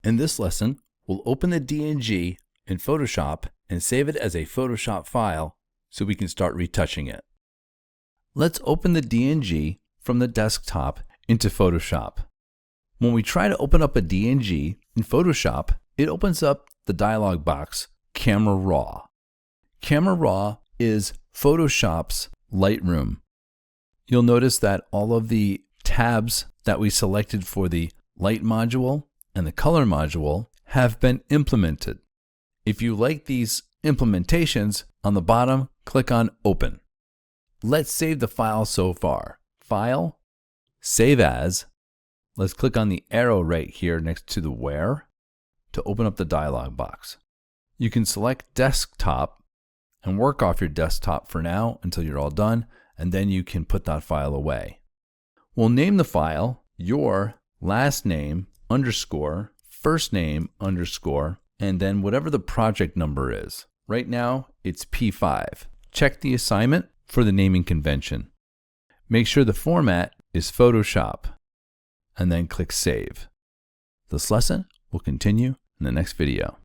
In this lesson, we'll open the DNG in Photoshop and save it as a Photoshop file so we can start retouching it. Let's open the DNG from the desktop into Photoshop. When we try to open up a DNG in Photoshop, it opens up the dialog box, Camera Raw. Camera Raw is Photoshop's Lightroom. You'll notice that all of the tabs that we selected for the light module and the color module have been implemented. If you like these implementations, on the bottom, click on Open. Let's save the file so far. File, Save As. Let's click on the arrow right here next to the Where to open up the dialog box. You can select Desktop and work off your desktop for now until you're all done, and then you can put that file away. We'll name the file your last name underscore first name underscore and then whatever the project number is. Right now it's P5. Check the assignment for the naming convention. Make sure the format is Photoshop and then click Save. This lesson will continue in the next video.